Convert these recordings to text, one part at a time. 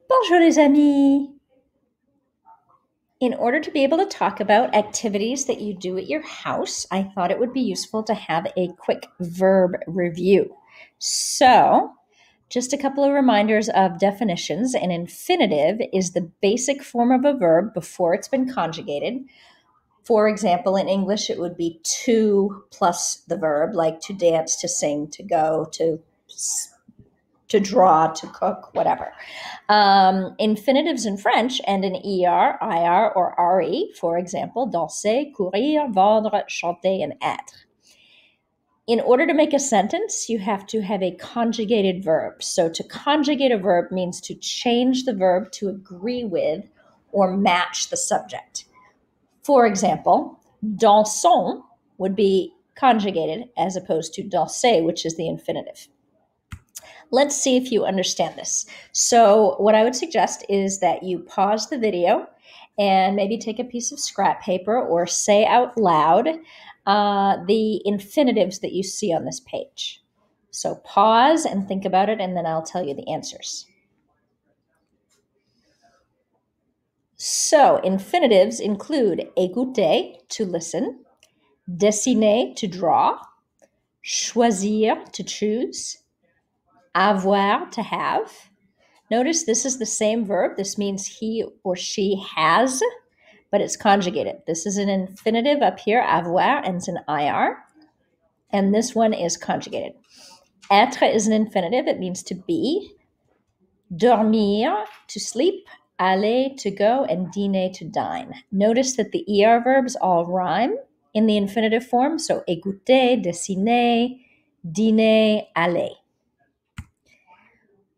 Bonjour les amis! In order to be able to talk about activities that you do at your house, I thought it would be useful to have a quick verb review. So, just a couple of reminders of definitions. An infinitive is the basic form of a verb before it's been conjugated. For example, in English, it would be to plus the verb, like to dance, to sing, to go, to draw, to cook, whatever. Infinitives in French end in er, ir, or re. For example, danser, courir, vendre, chanter, and être. In order to make a sentence, you have to have a conjugated verb. So to conjugate a verb means to change the verb to agree with or match the subject. For example, dansons would be conjugated as opposed to danser, which is the infinitive. Let's see if you understand this. So what I would suggest is that you pause the video and maybe take a piece of scrap paper or say out loud the infinitives that you see on this page. So pause and think about it, and then I'll tell you the answers. So infinitives include écouter, to listen, dessiner, to draw, choisir, to choose, avoir, to have. Notice this is the same verb. This means he or she has, but it's conjugated. This is an infinitive up here, avoir, ends in ir, and this one is conjugated. Être is an infinitive. It means to be. Dormir, to sleep. Aller, to go, and dîner, to dine. Notice that the er verbs all rhyme in the infinitive form, so écouter, dessiner, dîner, aller.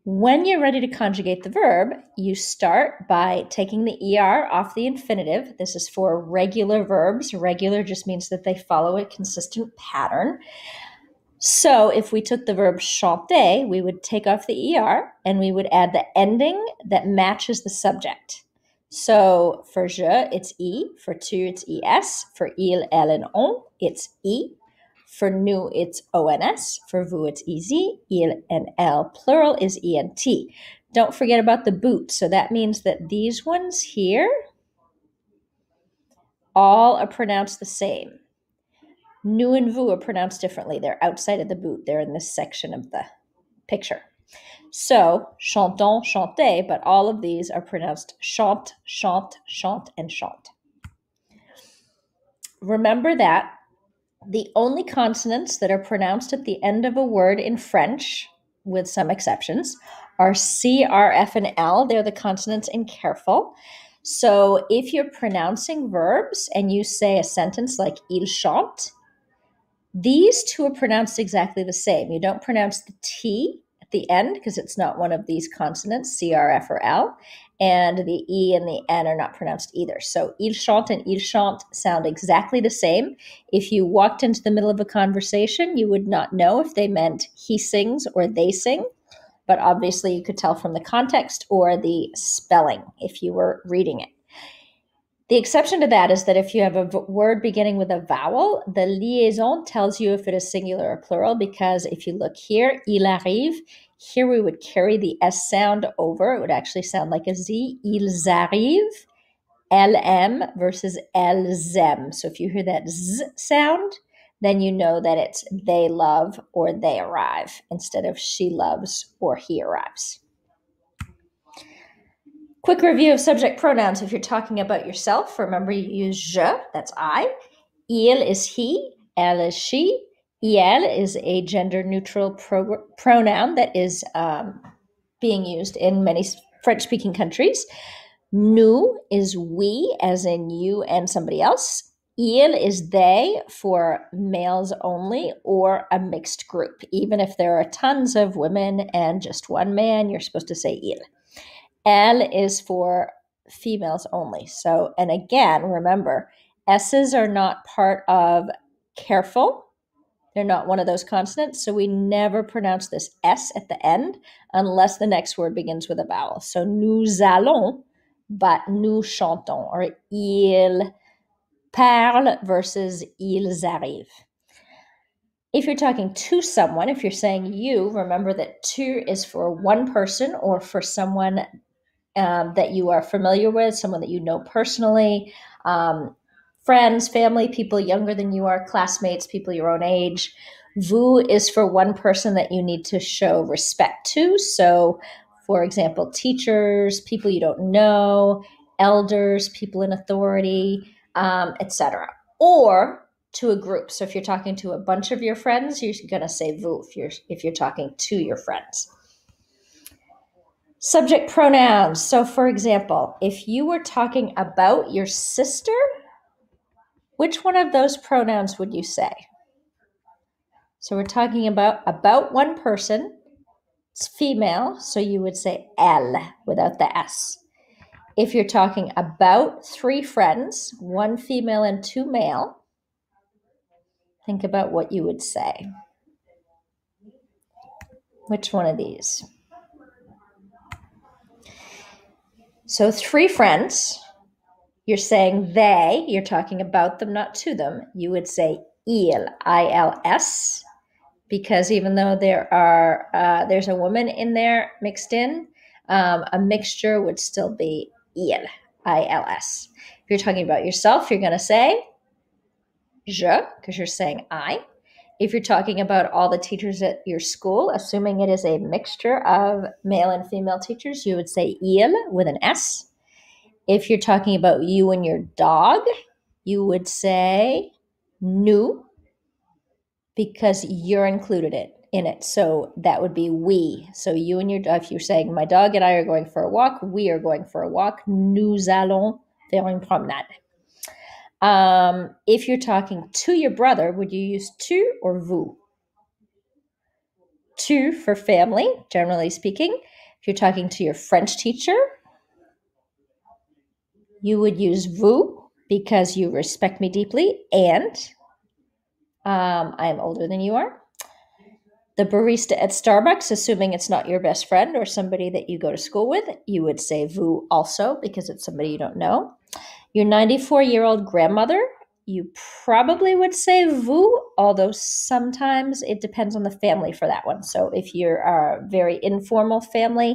When you're ready to conjugate the verb, you start by taking the er off the infinitive. This is for regular verbs. Regular just means that they follow a consistent pattern. So if we took the verb chanter, we would take off the er and we would add the ending that matches the subject. So for je, it's e. For tu, it's es. For il, elle, and on, it's e. For nous, it's ons. For vous, it's ez. Il and elle, plural, is ent. Don't forget about the boot. So that means that these ones here all are pronounced the same. Nous and vous are pronounced differently. They're outside of the boot. They're in this section of the picture. So, chantons, chanter, but all of these are pronounced chante, chante, chante, and chante. Remember that the only consonants that are pronounced at the end of a word in French, with some exceptions, are C, R, F, and L. They're the consonants in careful. So if you're pronouncing verbs and you say a sentence like il chante, these two are pronounced exactly the same. You don't pronounce the T at the end because it's not one of these consonants, C, R, F, or L. And the E and the N are not pronounced either. So il chante and il chante sound exactly the same. If you walked into the middle of a conversation, you would not know if they meant he sings or they sing. But obviously you could tell from the context or the spelling if you were reading it. The exception to that is that if you have a word beginning with a vowel, the liaison tells you if it is singular or plural, because if you look here, il arrive, here we would carry the S sound over. It would actually sound like a Z. Ils arrivent, LM versus elles aiment. So if you hear that Z sound, then you know that it's they love or they arrive instead of she loves or he arrives. Quick review of subject pronouns. If you're talking about yourself, remember you use je, that's I. Il is he, elle is she. Il is a gender-neutral pronoun that is being used in many French-speaking countries. Nous is we, as in you and somebody else. Il is they for males only or a mixed group. Even if there are tons of women and just one man, you're supposed to say il. Elle is for females only. So, and again, remember, S's are not part of careful. They're not one of those consonants. So we never pronounce this S at the end unless the next word begins with a vowel. So nous allons, but nous chantons, or ils parlent versus ils arrivent. If you're talking to someone, if you're saying you, remember that tu is for one person or for someone that you are familiar with, someone that you know personally, friends, family, people younger than you are, classmates, people your own age. Vous is for one person that you need to show respect to. So, for example, teachers, people you don't know, elders, people in authority, etc. Or to a group. So if you're talking to a bunch of your friends, you're going to say vous if you're talking to your friends. Subject pronouns. So for example, if you were talking about your sister, which one of those pronouns would you say? So we're talking about one person. It's female, so you would say elle without the S. If you're talking about three friends, one female and two male, think about what you would say. Which one of these? So three friends, you're saying they, you're talking about them, not to them. You would say ils, I-L-S, because even though there's a woman in there mixed in, a mixture would still be ils, I-L-S. If you're talking about yourself, you're going to say je, because you're saying I. If you're talking about all the teachers at your school, assuming it is a mixture of male and female teachers, you would say ils with an S. If you're talking about you and your dog, you would say nous, because you're included in it. So that would be we. So you and your dog, if you're saying my dog and I are going for a walk, we are going for a walk. Nous allons faire une promenade. If you're talking to your brother, would you use tu or vous? Tu for family, generally speaking. If you're talking to your French teacher, you would use vous because you respect me deeply and I am older than you are. The barista at Starbucks, assuming it's not your best friend or somebody that you go to school with, you would say vous also because it's somebody you don't know. Your 94-year-old grandmother, you probably would say vous, although sometimes it depends on the family for that one. So if you're a very informal family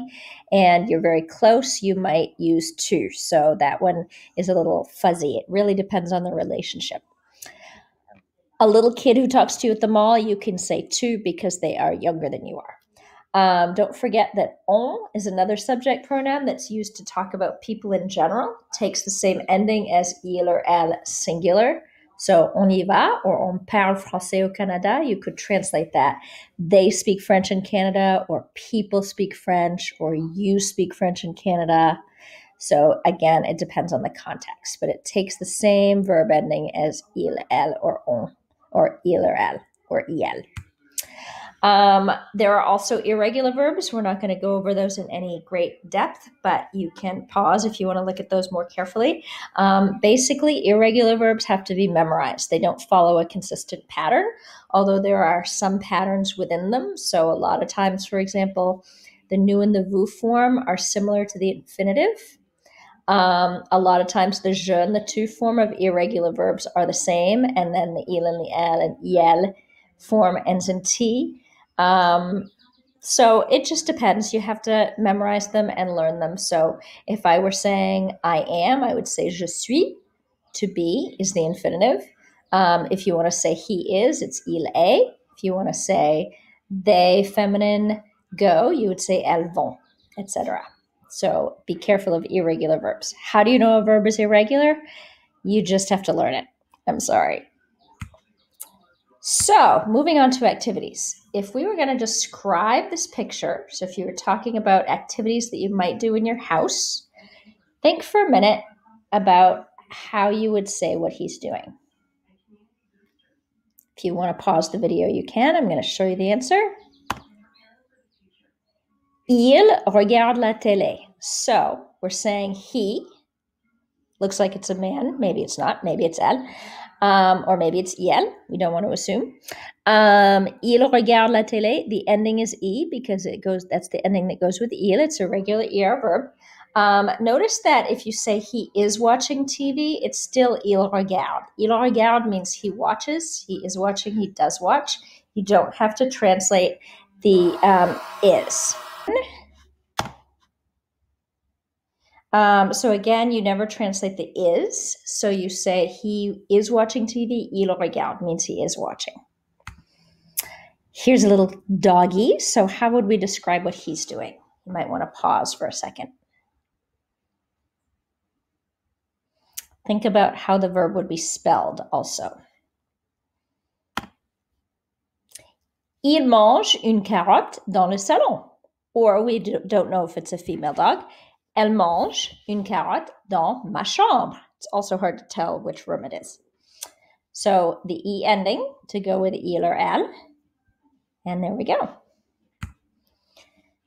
and you're very close, you might use tu. So that one is a little fuzzy. It really depends on the relationship. A little kid who talks to you at the mall, you can say tu because they are younger than you are. Don't forget that on is another subject pronoun that's used to talk about people in general. Takes the same ending as il or elle singular. So on y va or on parle français au Canada. You could translate that. They speak French in Canada, or people speak French, or you speak French in Canada. So again, it depends on the context, but it takes the same verb ending as il, elle, or on, or il or elle, or il. There are also irregular verbs. We're not going to go over those in any great depth, but you can pause if you want to look at those more carefully. Basically, irregular verbs have to be memorized. They don't follow a consistent pattern, although there are some patterns within them. So a lot of times, for example, the nous and the vous form are similar to the infinitive. A lot of times the je and the tu form of irregular verbs are the same, and then the il and the elle and iel form ends in t. So it just depends. You have to memorize them and learn them. So if I were saying I am, I would say je suis. To be is the infinitive. If you want to say he is, it's il est. If you want to say they feminine go, you would say elles vont, etc. So be careful of irregular verbs. How do you know a verb is irregular? You just have to learn it. I'm sorry. So moving on to activities. If we were going to describe this picture, so if you were talking about activities that you might do in your house, think for a minute about how you would say what he's doing. If you want to pause the video, you can. I'm going to show you the answer. Il regarde la télé. So we're saying he. Looks like it's a man. Maybe it's not. Maybe it's elle. Or maybe it's iel. We don't want to assume. Il regarde la télé. The ending is e because it goes. That's the ending that goes with il. It's a regular er verb. Notice that if you say he is watching TV, it's still il regarde. Il regarde means he watches. He is watching. He does watch. You don't have to translate the is. So again, you never translate the is. So you say he is watching TV. Il regarde means he is watching. Here's a little doggy. So how would we describe what he's doing? You might want to pause for a second. Think about how the verb would be spelled also. Il mange une carotte dans le salon. Or we don't know if it's a female dog. Elle mange une carotte dans ma chambre. It's also hard to tell which room it is. So the E ending to go with il or elle. And there we go.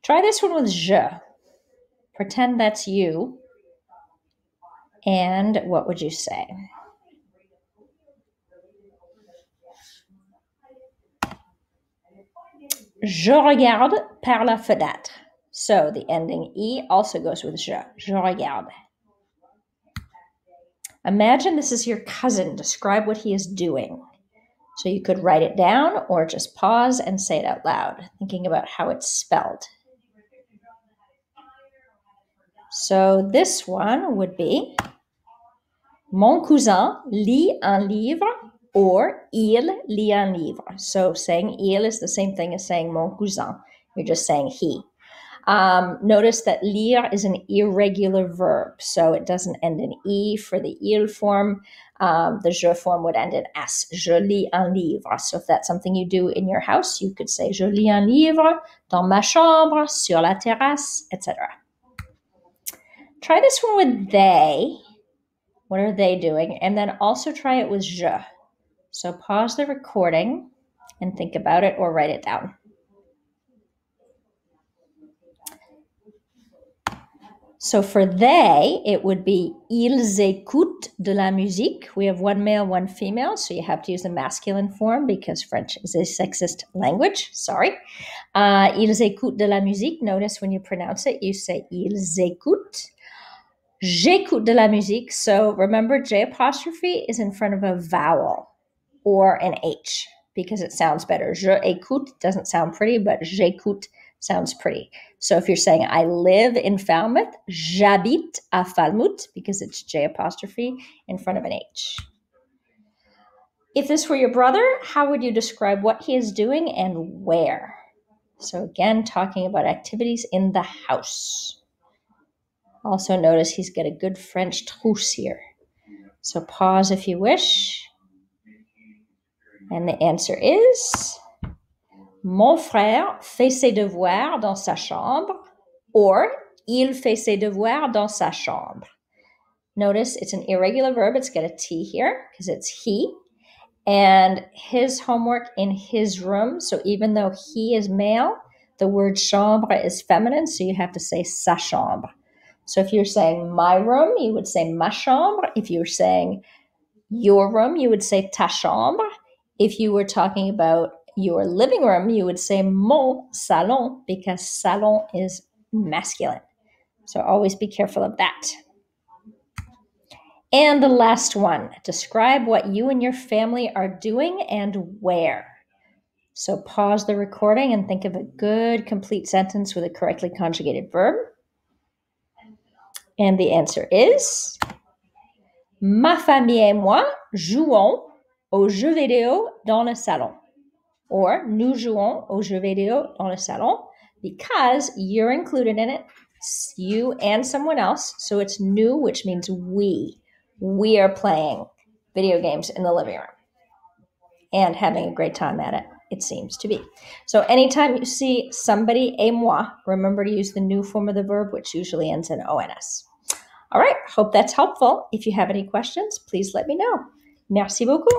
Try this one with je. Pretend that's you. And what would you say? Je regarde par la fenêtre. So the ending E also goes with je. Je regarde. Imagine this is your cousin. Describe what he is doing. So you could write it down or just pause and say it out loud, thinking about how it's spelled. So this one would be Mon cousin lit un livre or il lit un livre. So saying il is the same thing as saying mon cousin. You're just saying he. Notice that lire is an irregular verb, so it doesn't end in E for the il form. The je form would end in S. Je lis un livre. So if that's something you do in your house, you could say je lis un livre dans ma chambre, sur la terrasse, etc. Try this one with they. What are they doing? And then also try it with je. So pause the recording and think about it or write it down. So for they, it would be ils écoutent de la musique. We have one male, one female, so you have to use the masculine form because French is a sexist language. Sorry. Ils écoutent de la musique. Notice when you pronounce it, you say ils écoutent. J'écoute de la musique. So remember, J apostrophe is in front of a vowel or an H because it sounds better. Je écoute doesn't sound pretty, but j'écoute sounds pretty. So if you're saying, I live in Falmouth, j'habite à Falmouth, because it's J apostrophe in front of an H. If this were your brother, how would you describe what he is doing and where? So again, talking about activities in the house. Also notice he's got a good French trousse here. So pause if you wish. And the answer is... Mon frère fait ses devoirs dans sa chambre, or il fait ses devoirs dans sa chambre. Notice it's an irregular verb. It's got a T here because it's he. And his homework in his room. So even though he is male, the word chambre is feminine. So you have to say sa chambre. So if you're saying my room, you would say ma chambre. If you were saying your room, you would say ta chambre. If you were talking about your living room, you would say mon salon because salon is masculine. So always be careful of that. And the last one, describe what you and your family are doing and where. So pause the recording and think of a good complete sentence with a correctly conjugated verb. And the answer is Ma famille et moi jouons aux jeux vidéo dans le salon. Or nous jouons aux jeux vidéo dans le salon because you're included in it, you and someone else. So it's nous, which means we. We are playing video games in the living room and having a great time at it, it seems to be. So anytime you see somebody, et moi, remember to use the nous form of the verb, which usually ends in ONS. All right, hope that's helpful. If you have any questions, please let me know. Merci beaucoup.